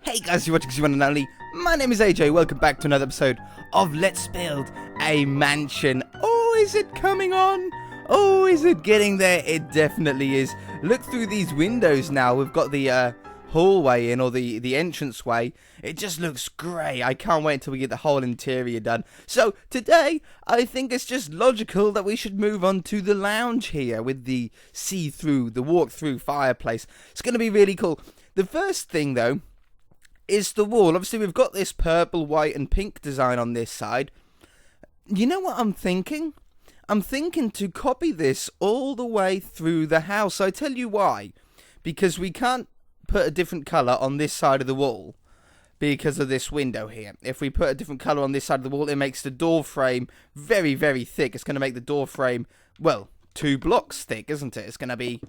Hey guys, you're watching one and only. My name is AJ. Welcome back to another episode of Let's Build a Mansion. Oh, is it coming on? Oh, is it getting there? It definitely is. Look through these windows now. We've got the hallway in, or the entranceway. It just looks great. I can't wait until we get the whole interior done. So today, I think it's just logical that we should move on to the lounge here with the see-through, the walk-through fireplace. It's going to be really cool. The first thing, though, is the wall. Obviously, we've got this purple, white, and pink design on this side. You know what I'm thinking? I'm thinking to copy this all the way through the house. I tell you why. Because we can't put a different colour on this side of the wall because of this window here. If we put a different colour on this side of the wall, it makes the door frame very, very thick. It's going to make the door frame, well, 2 blocks thick, isn't it? It's going to be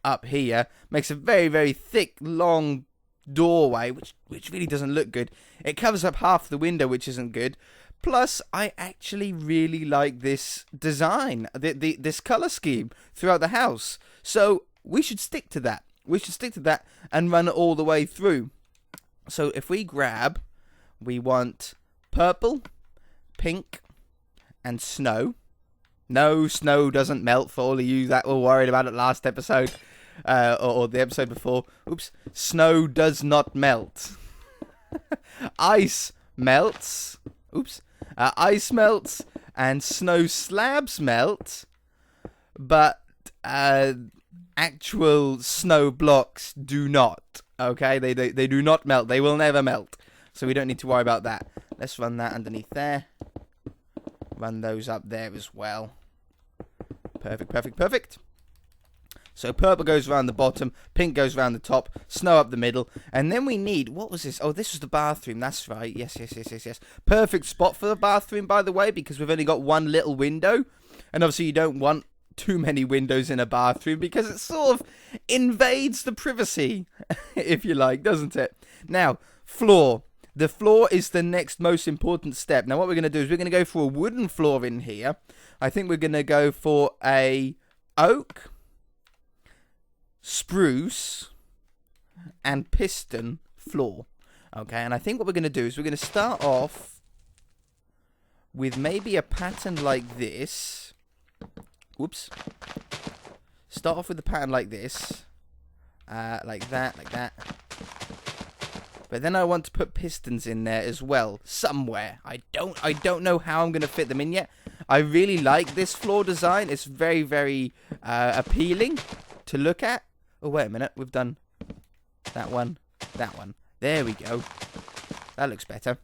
up here. Makes a very, very thick, long doorway, which really doesn't look good. It covers up half the window, which isn't good. Plus, I actually really like this design, this colour scheme throughout the house. So we should stick to that. We should stick to that and run it all the way through. So if we grab, we want purple, pink, and snow. No, snow doesn't melt for all of you that were worried about it last episode. Or the episode before. Oops. Snow does not melt. Ice melts. Oops. Ice melts and snow slabs melt. But actual snow blocks do not. Okay? They do not melt. They will never melt. So we don't need to worry about that. Let's run that underneath there. Run those up there as well. Perfect, perfect, perfect. So purple goes around the bottom, pink goes around the top, snow up the middle, and then we need, what was this? Oh, this was the bathroom, that's right, yes. Perfect spot for the bathroom, by the way, because we've only got one little window, and obviously you don't want too many windows in a bathroom, because it sort of invades the privacy, if you like, doesn't it? Now, floor. The floor is the next most important step. Now, what we're going to do is we're going to go for a wooden floor in here. I think we're going to go for a oak, spruce, and piston floor. Okay, and I think what we're going to do is we're going to start off with maybe a pattern like this. Whoops. Start off with a pattern like this. Like that. But then I want to put pistons in there as well, somewhere. I don't know how I'm going to fit them in yet. I really like this floor design. It's very, very appealing to look at. Oh, wait a minute. We've done that one. There we go. That looks better.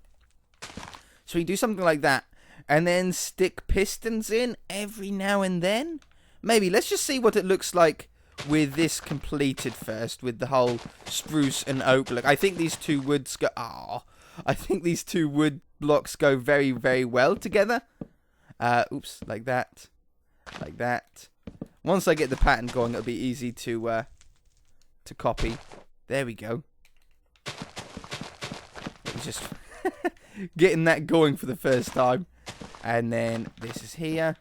So we do something like that. And then stick pistons in every now and then. Maybe. Let's just see what it looks like with this completed first. With the whole spruce and oak look. I think these two woods go... I think these two wood blocks go very, very well together. Oops. Like that. Like that. Once I get the pattern going, it'll be easy to copy. There we go. It was just getting that going for the first time. And then this is here.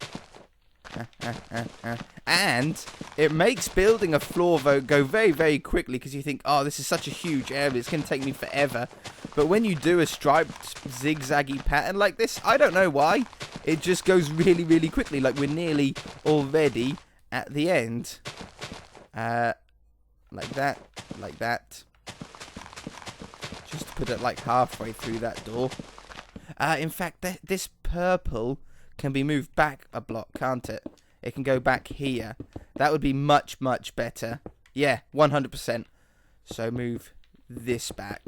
And it makes building a floor go very, very quickly, because you think, oh, this is such a huge area, it's going to take me forever. But when you do a striped zigzaggy pattern like this, I don't know why, it just goes really, really quickly. Like we're nearly already at the end. Like that. Just to put it like halfway through that door. In fact, this purple can be moved back a block, can't it? It can go back here. That would be much, much better. Yeah, 100%. So move this back.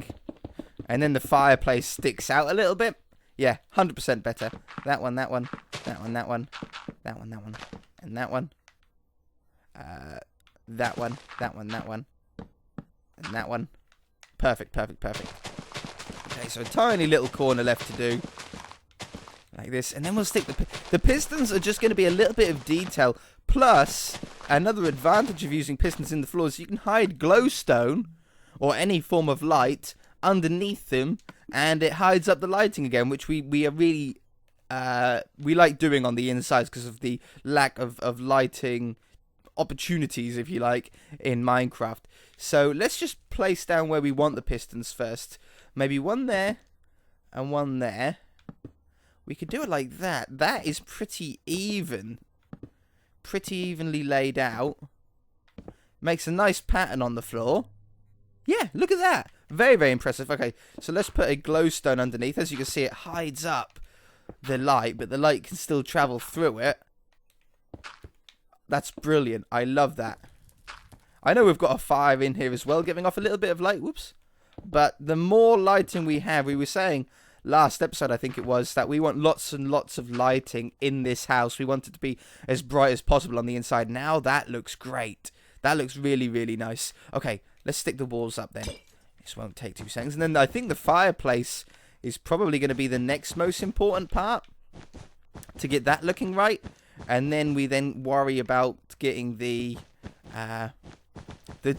And then the fireplace sticks out a little bit. Yeah, 100% better. That one. And that one. And that one. Perfect. Okay, so a tiny little corner left to do. Like this. And then we'll stick the pistons are just going to be a little bit of detail. Plus, another advantage of using pistons in the floor is you can hide glowstone or any form of light underneath them, and it hides up the lighting again, which we are really we like doing on the insides because of the lack of lighting opportunities, if you like, in Minecraft. So let's just place down where we want the pistons first. maybe one there and one there. We could do it like that. That is pretty even. Pretty evenly laid out. Makes a nice pattern on the floor. Yeah, look at that. Very, very impressive. Okay, so let's put a glowstone underneath. As you can see, it hides up the light, but the light can still travel through it. That's brilliant. I love that. I know we've got a fire in here as well, giving off a little bit of light. Whoops. But the more lighting we have, we were saying last episode, I think it was, that we want lots and lots of lighting in this house. We want it to be as bright as possible on the inside. Now that looks great. That looks really, really nice. Okay, let's stick the walls up then. This won't take 2 seconds. And then I think the fireplace is probably going to be the next most important part to get that looking right. And then we worry about getting the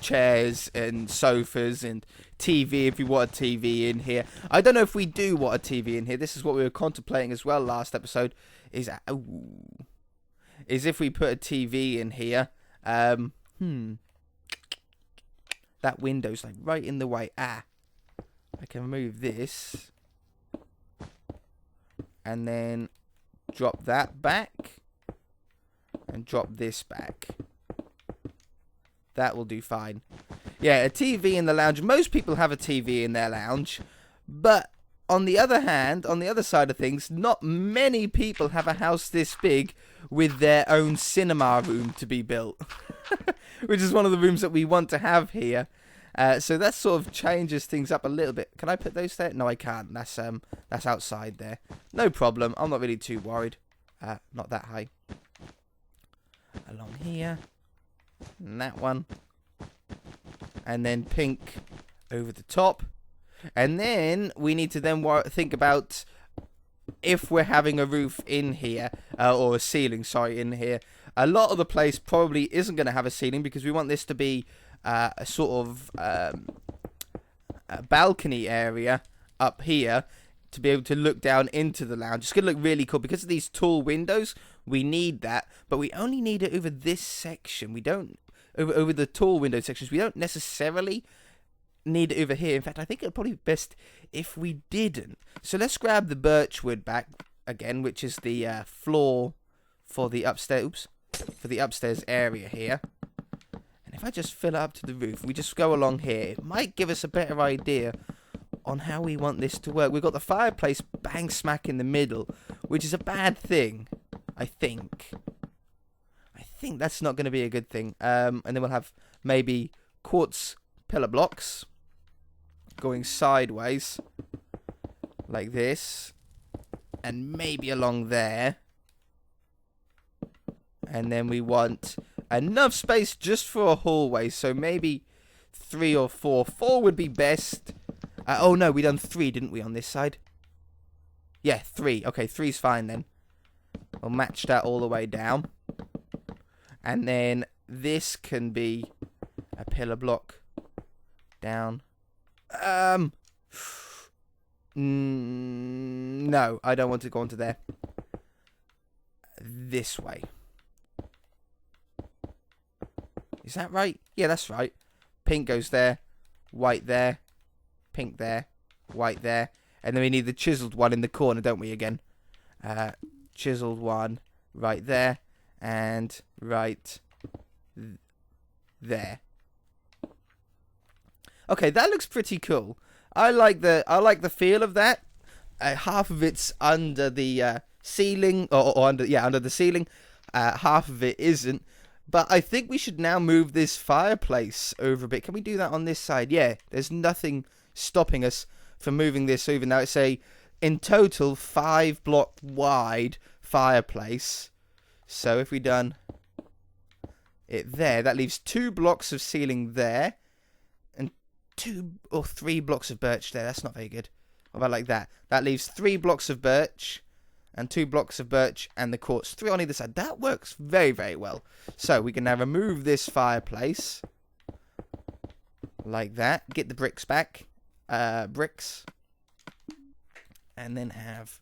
chairs and sofas and TV, if you want a TV in here. I don't know if we do want a TV in here. This is what we were contemplating as well last episode. Is if we put a TV in here. That window's like right in the way. I can move this. And then drop that back. And drop this back. That will do fine. Yeah, a TV in the lounge. Most people have a TV in their lounge. But on the other hand, on the other side of things, not many people have a house this big with their own cinema room to be built. Which is one of the rooms that we want to have here. So that sort of changes things up a little bit. Can I put those there? No, I can't. That's outside there. No problem. I'm not really too worried. Not that high. Along here. And that one. And then pink over the top. And then we need to think about if we're having a roof in here, or a ceiling, sorry, in here. A lot of the place probably isn't going to have a ceiling because we want this to be a sort of a balcony area up here to be able to look down into the lounge. It's going to look really cool because of these tall windows. We need that, but we only need it over this section. We don't over the tall window sections. We don't necessarily need it over here. In fact, I think it'd probably be best if we didn't. So let's grab the birch wood back again, which is the floor for the upstairs. Oops, for the upstairs area here. And if I just fill it up to the roof, we just go along here. It might give us a better idea on how we want this to work. We've got the fireplace bang smack in the middle, which is a bad thing, I think. I think that's not going to be a good thing. And then we'll have maybe quartz pillar blocks going sideways like this, and maybe along there. And then we want enough space just for a hallway, so maybe 3 or 4. 4 would be best. Oh no, we done 3, didn't we, on this side? Yeah, 3. Okay, 3's fine then. We'll match that all the way down. And then this can be a pillar block down. No, I don't want to go onto there. This way. Is that right? Yeah, that's right. Pink goes there, white there, pink there, white there. And then we need the chiseled one in the corner, don't we, again? Chiseled one right there and right there. Okay, that looks pretty cool. I like the feel of that. Half of it's under the ceiling, or under the ceiling. Half of it isn't. But I think we should now move this fireplace over a bit. Can we do that on this side? Yeah, there's nothing stopping us from moving this over. Now it's a, in total, 5 block wide fireplace. So if we done it there, that leaves 2 blocks of ceiling there. And 2 or 3 blocks of birch there. That's not very good. What about like that? That leaves 3 blocks of birch. And 2 blocks of birch and the quartz. 3 on either side. That works very, very well. So we can now remove this fireplace. Like that. Get the bricks back. Bricks. And then have...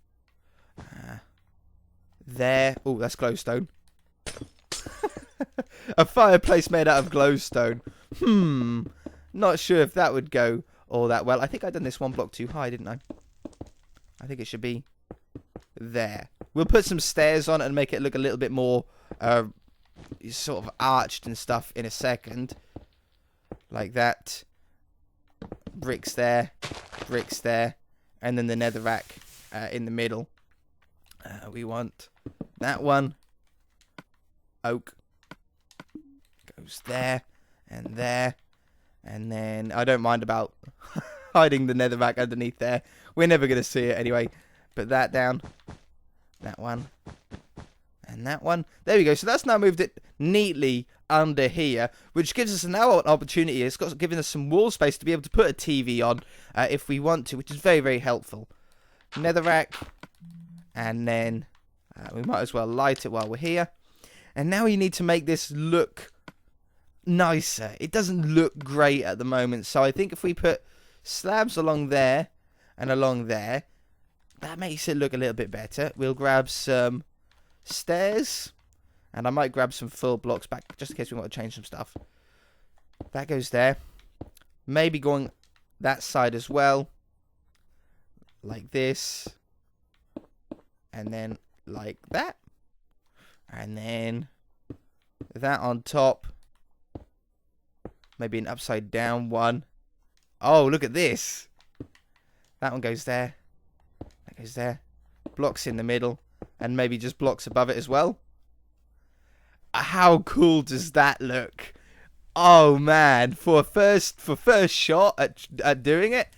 there. Oh, that's glowstone. A fireplace made out of glowstone. Not sure if that would go all that well. I think I done this one block too high, didn't I? I think it should be there. We'll put some stairs on it and make it look a little bit more sort of arched and stuff in a second. Like that. Bricks there. Bricks there. And then the netherrack in the middle. We want that one. Oak. Goes there. And there. And then I don't mind about hiding the netherrack underneath there. We're never going to see it anyway. Put that down. That one. And that one. There we go. So that's now moved it neatly under here, which gives us now an opportunity. It's got given us some wall space to be able to put a TV on if we want to, which is very, very helpful. Netherrack. And then we might as well light it while we're here. And now we need to make this look nicer. It doesn't look great at the moment. So I think if we put slabs along there and along there, that makes it look a little bit better. We'll grab some stairs. And I might grab some full blocks back just in case we want to change some stuff. That goes there. Maybe going that side as well. Like this. And then like that. And then that on top. Maybe an upside down one. Oh, look at this. That one goes there. That goes there. Blocks in the middle. And maybe just blocks above it as well. How cool does that look? Oh man, for first shot at doing it,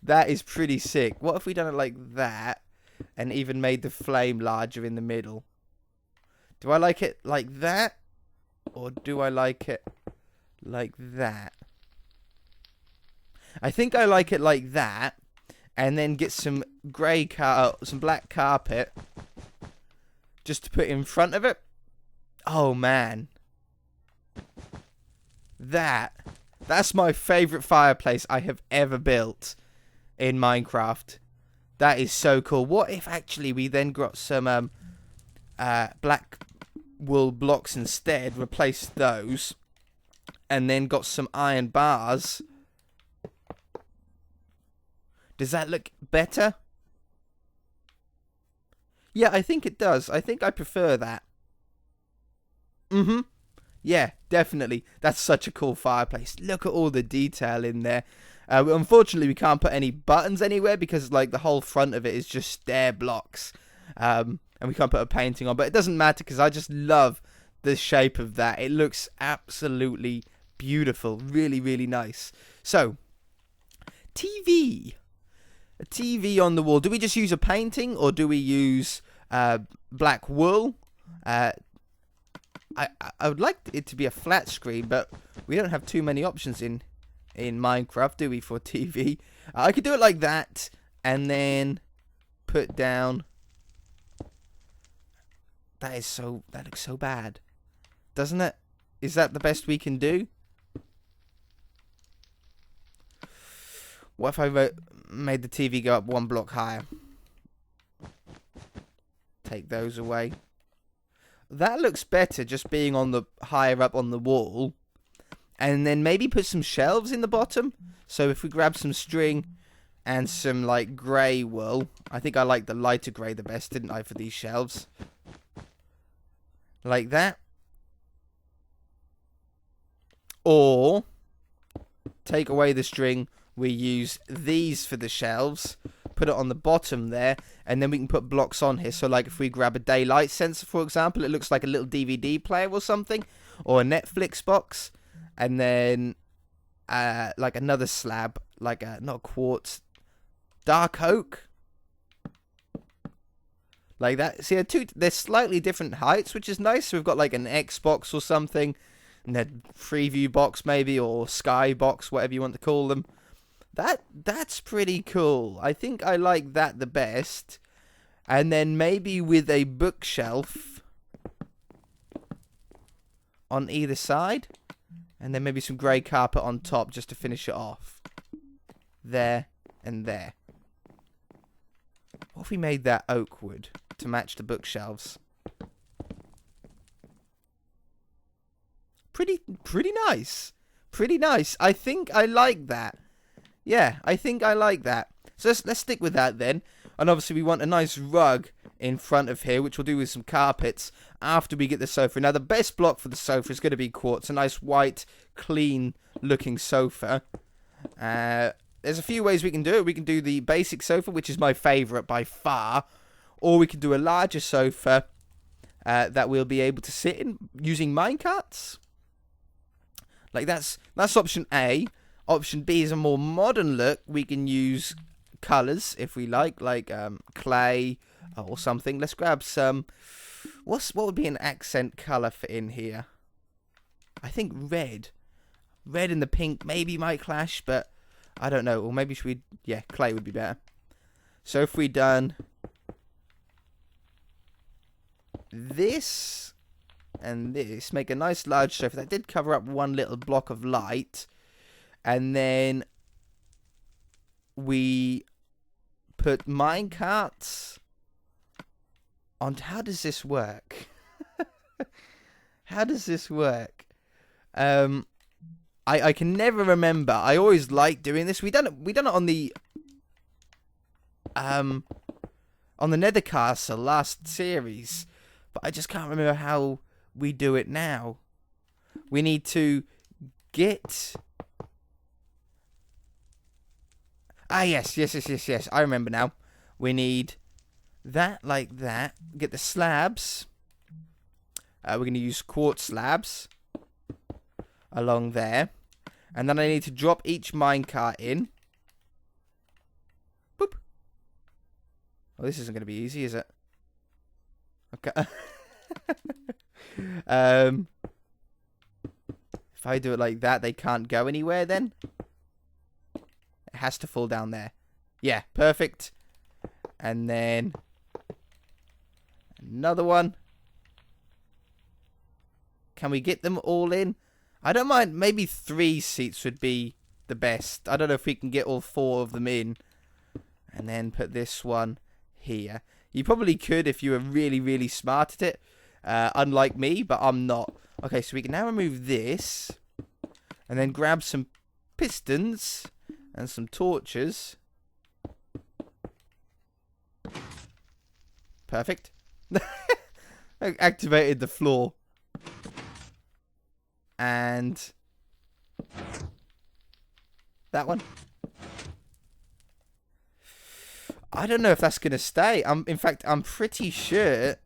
that is pretty sick. What if we done it like that and even made the flame larger in the middle? Do I like it like that? Or do I like it like that? I think I like it like that, and then get some some black carpet just to put in front of it. Oh man, that's my favorite fireplace I have ever built in Minecraft. That is so cool. What if actually we then got some black wool blocks instead, replaced those, and then got some iron bars? Does that look better? Yeah, I think it does. I think I prefer that. Yeah, definitely. That's such a cool fireplace. Look at all the detail in there. Unfortunately, we can't put any buttons anywhere because like the whole front of it is just stair blocks. And we can't put a painting on. But it doesn't matter because I just love the shape of that. It looks absolutely beautiful. Really, really nice. So, TV. A TV on the wall. Do we just use a painting or do we use black wool? I would like it to be a flat screen, but we don't have too many options in Minecraft, do we, for TV? I could do it like that, and then put down. That looks so bad, doesn't it? Is that the best we can do? What if I made the TV go up one block higher? Take those away. That looks better, just being on the higher up on the wall. And then maybe put some shelves in the bottom. So if we grab some string and some like grey wool. I think I like the lighter grey the best, didn't I, for these shelves? Like that. Or take away the string. We use these for the shelves. Put it on the bottom there, and then we can put blocks on here. So like if we grab a daylight sensor, for example, it looks like a little DVD player or something, or a Netflix box. And then like another slab, like not quartz, dark oak, like that. See, they're slightly different heights, which is nice. So we've got like an Xbox or something, and a preview box maybe, or sky box, whatever you want to call them. That's pretty cool. I think I like that the best. And then maybe with a bookshelf on either side. And then maybe some grey carpet on top just to finish it off. There and there. What if we made that oak wood to match the bookshelves? Pretty nice. Pretty nice. I think I like that. Yeah, I think I like that. So let's stick with that then. And obviously we want a nice rug in front of here, which we'll do with some carpets after we get the sofa. Now the best block for the sofa is going to be quartz, a nice white, clean looking sofa. There's a few ways we can do it. We can do the basic sofa, which is my favourite by far, or we can do a larger sofa that we'll be able to sit in using minecarts. Like that's option A. Option B is a more modern look. We can use colours if we like clay or something. Let's grab some. What would be an accent colour for in here? I think red. Red and the pink maybe might clash, but I don't know. Or maybe clay would be better. So if we done this and this, make a nice large sofa that did cover up one little block of light, and then we put minecarts on. How does this work? How does this work? I can never remember. I always like doing this. We done it on the Nether Castle last series, but I just can't remember how we do it now. We need to get. Yes. I remember now. We need that like that. Get the slabs. We're going to use quartz slabs along there. And then I need to drop each minecart in. Boop. Oh, this isn't going to be easy, is it? Okay. If I do it like that, they can't go anywhere then. It has to fall down there. Yeah, perfect. And then another one. Can we get them all in? I don't mind. Maybe 3 seats would be the best. I don't know if we can get all 4 of them in. And then put this one here. You probably could if you were really, really smart at it. Unlike me, but I'm not. Okay, so we can now remove this. And then grab some pistons and some torches. Perfect. I activated the floor. And that one. I don't know if that's going to stay. In fact, I'm pretty sure.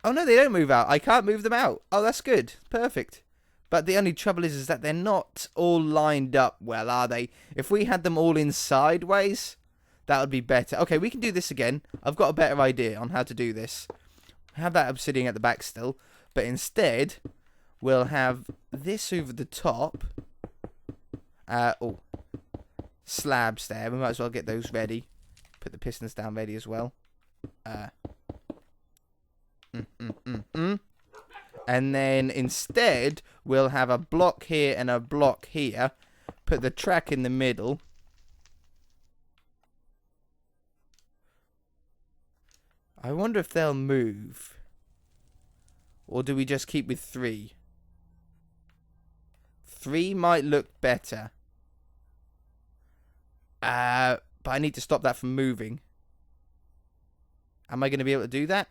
Oh, no, they don't move out. I can't move them out. Oh, that's good. Perfect. But the only trouble is that they're not all lined up well, are they? If we had them all in sideways, that would be better. Okay, we can do this again. I've got a better idea on how to do this. I have that obsidian at the back still. But instead, we'll have this over the top. Slabs there. We might as well get those ready. Put the pistons down ready as well. And then instead, we'll have a block here and a block here. Put the track in the middle. I wonder if they'll move. Or do we just keep with 3? 3 might look better. But I need to stop that from moving. Am I going to be able to do that?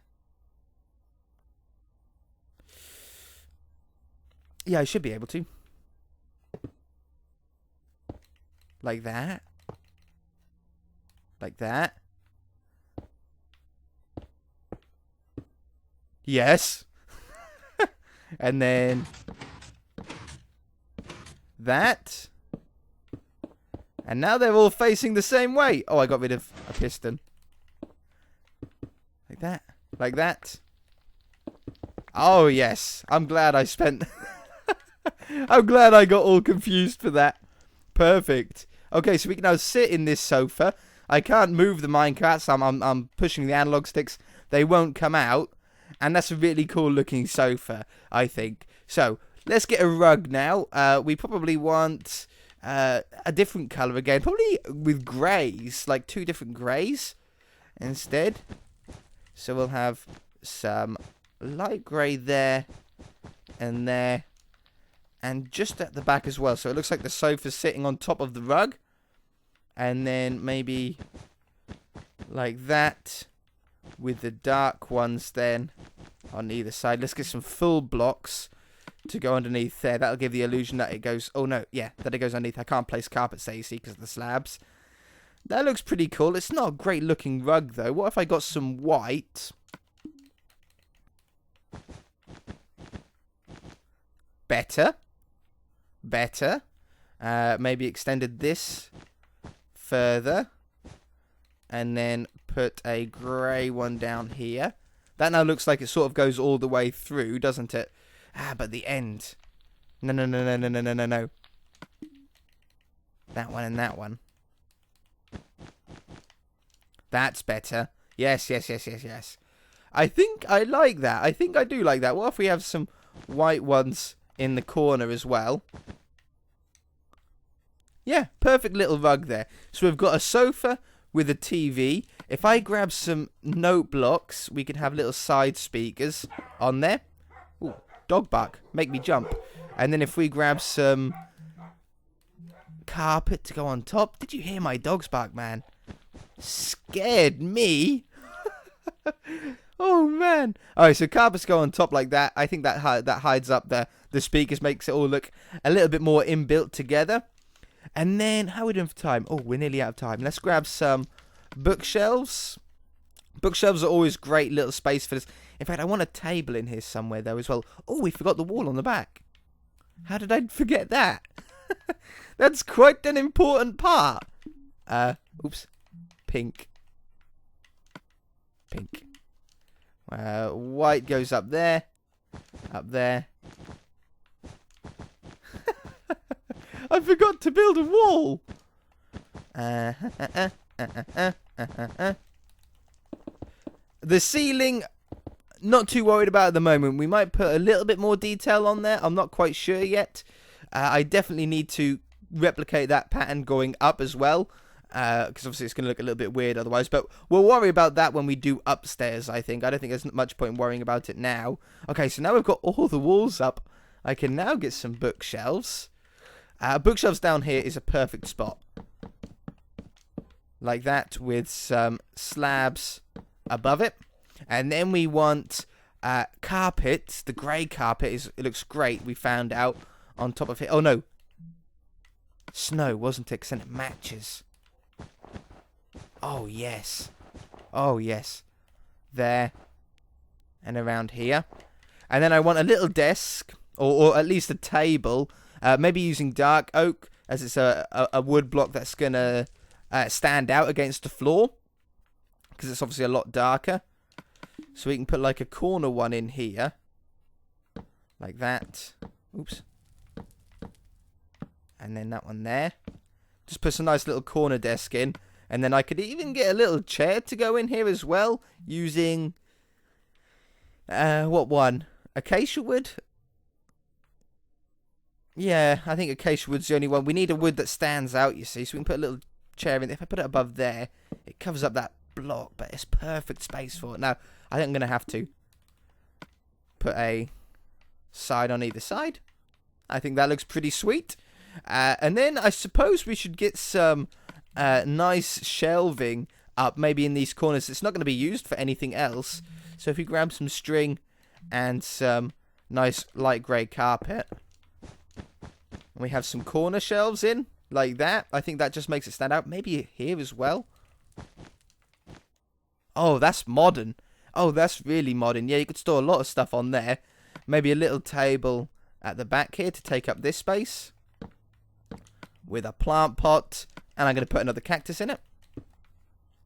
Yeah, I should be able to. Like that. Like that. Yes. And then that. And now they're all facing the same way. Oh, I got rid of a piston. Like that. Like that. Oh, yes. I'm glad I spent... I'm glad I got all confused for that. Perfect. Okay, so we can now sit in this sofa. I can't move the minecarts. I'm pushing the analog sticks. They won't come out. And that's a really cool looking sofa, I think. So, let's get a rug now. We probably want a different colour again. Probably with greys. Like 2 different greys instead. So we'll have some light grey there and there. And just at the back as well. So it looks like the sofa's sitting on top of the rug. And then maybe like that. With the dark ones then on either side. Let's get some full blocks to go underneath there. That'll give the illusion that it goes... Oh, no. Yeah, that it goes underneath. I can't place carpets there, you see, because of the slabs. That looks pretty cool. It's not a great looking rug, though. What if I got some white? Better. Better. Maybe extended this further. And then put a grey one down here. That now looks like it sort of goes all the way through, doesn't it? Ah, but the end. No. That one and that one. That's better. Yes. I think I like that. I think I do like that. What if we have some white ones in the corner as well? Yeah, perfect little rug there. So we've got a sofa with a TV. If I grab some note blocks, we can have little side speakers on there. Ooh, dog bark. Make me jump. And then if we grab some carpet to go on top. Did you hear my dog's bark, man? Scared me. Oh, man. Alright, so carpets go on top like that. I think that hides up the speakers, makes it all look a little bit more inbuilt together. And then, how are we doing for time? Oh, we're nearly out of time. Let's grab some bookshelves. Bookshelves are always great little space for this. In fact, I want a table in here somewhere, though, as well. Oh, we forgot the wall on the back. How did I forget that? That's quite an important part. Oops. Pink. White goes up there. Up there. I forgot to build a wall. The ceiling, not too worried about at the moment. We might put a little bit more detail on there. I'm not quite sure yet. I definitely need to replicate that pattern going up as well. Because obviously it's going to look a little bit weird otherwise. But we'll worry about that when we do upstairs, I think. I don't think there's much point in worrying about it now. Okay, so now we've got all the walls up. I can now get some bookshelves. Bookshelves down here is a perfect spot. Like that, with some slabs above it. And then we want carpet. The grey carpet, it looks great. We found out on top of it. Oh, no. Snow, wasn't it? Because then it matches. Oh, yes. Oh, yes. There. And around here. And then I want a little desk. Or at least a table. Maybe using dark oak. As it's a wood block that's going to stand out against the floor. Because it's obviously a lot darker. So we can put like a corner one in here. Like that. Oops. And then that one there. Just put some nice little corner desk in. And then I could even get a little chair to go in here as well. Using... what one? Acacia wood? Yeah, I think acacia wood's the only one. We need a wood that stands out, you see. So we can put a little chair in. If I put it above there, it covers up that block. But it's perfect space for it. Now, I think I'm going to have to put a side on either side. I think that looks pretty sweet. And then I suppose we should get some nice shelving up, maybe in these corners. It's not going to be used for anything else. So if we grab some string and some nice light grey carpet, and we have some corner shelves in, like that, I think that just makes it stand out. Maybe here as well. Oh, that's modern. Oh, that's really modern. Yeah, you could store a lot of stuff on there. Maybe a little table at the back here to take up this space. With a plant pot. And I'm going to put another cactus in it.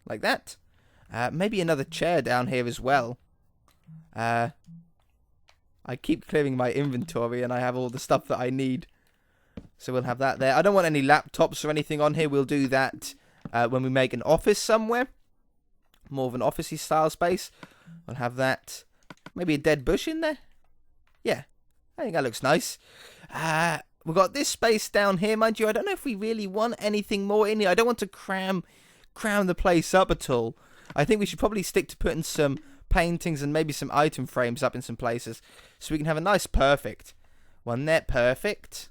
Like that. Maybe another chair down here as well. I keep clearing my inventory and I have all the stuff that I need. So we'll have that there. I don't want any laptops or anything on here. We'll do that when we make an office somewhere. More of an office-y style space. We'll have that. Maybe a dead bush in there. Yeah. I think that looks nice. We've got this space down here, mind you. I don't know if we really want anything more in here. I don't want to cram the place up at all. I think we should probably stick to putting some paintings and maybe some item frames up in some places. So we can have a nice, perfect. One there, perfect.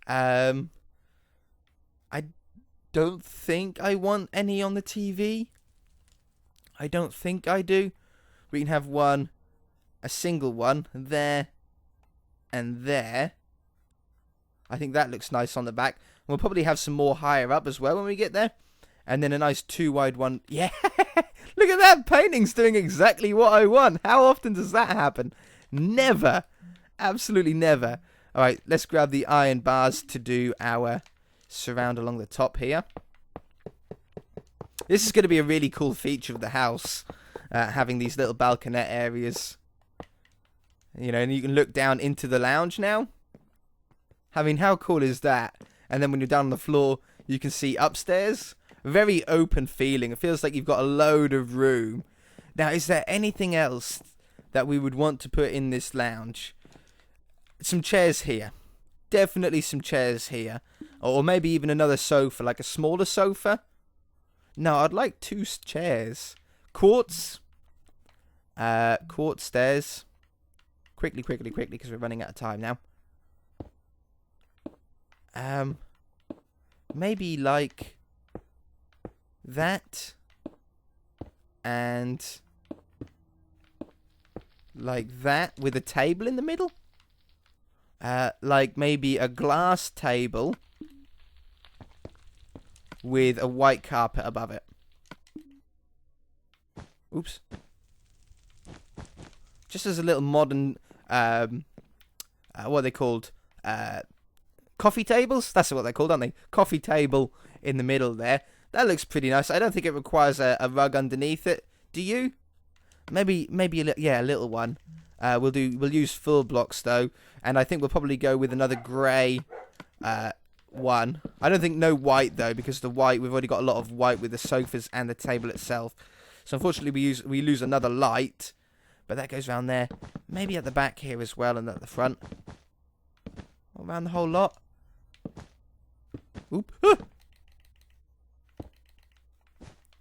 I don't think I want any on the TV. I don't think I do. We can have one, a single one, there and there. I think that looks nice on the back. We'll probably have some more higher up as well when we get there. And then a nice 2-wide one. Yeah, look at that. Painting's doing exactly what I want. How often does that happen? Never. Absolutely never. All right, let's grab the iron bars to do our surround along the top here. This is going to be a really cool feature of the house. Having these little balconette areas. You know, and you can look down into the lounge now. I mean, how cool is that? And then when you're down on the floor, you can see upstairs. Very open feeling. It feels like you've got a load of room. Now, is there anything else that we would want to put in this lounge? Some chairs here. Definitely some chairs here. Or maybe even another sofa, like a smaller sofa. No, I'd like 2 chairs. Quartz. Quartz stairs. Quickly, because we're running out of time now. Maybe like that, and like that with a table in the middle. Like maybe a glass table with a white carpet above it. Oops. Just as a little modern, what are they called? Coffee tables? That's what they're called, aren't they? Coffee table in the middle there. That looks pretty nice. I don't think it requires a rug underneath it. Do you? Maybe a little one. We'll use full blocks though, and I think we'll probably go with another grey one. I don't think no white though, because the white, we've already got a lot of white with the sofas and the table itself. So unfortunately we lose another light, but that goes around there. Maybe at the back here as well, and at the front. Around the whole lot. Oop. Ah!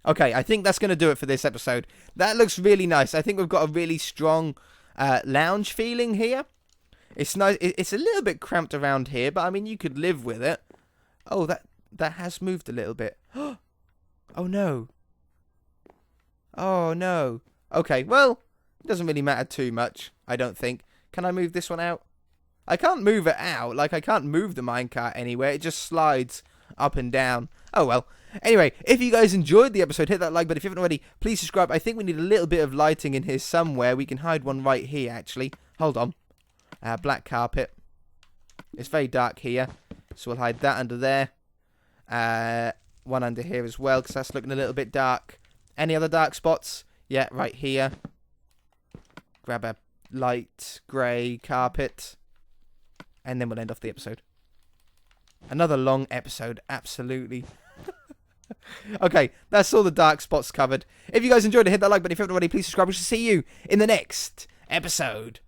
Okay, I think that's going to do it for this episode. That looks really nice. I think we've got a really strong lounge feeling here. It's nice. It's a little bit cramped around here, but I mean, you could live with it. Oh, that has moved a little bit. Oh no. Oh no. Okay, well, it doesn't really matter too much, I don't think. Can I move this one out? I can't move it out. Like, I can't move the minecart anywhere. It just slides up and down. Oh, well. Anyway, if you guys enjoyed the episode, hit that like button. If you haven't already, please subscribe. I think we need a little bit of lighting in here somewhere. We can hide one right here, actually. Hold on. Black carpet. It's very dark here, so we'll hide that under there. One under here as well, because that's looking a little bit dark. Any other dark spots? Yeah, right here. Grab a light grey carpet. And then we'll end off the episode. Another long episode, absolutely. Okay, that's all the dark spots covered. If you guys enjoyed it, hit that like button. If you haven't already, please subscribe. We shall see you in the next episode.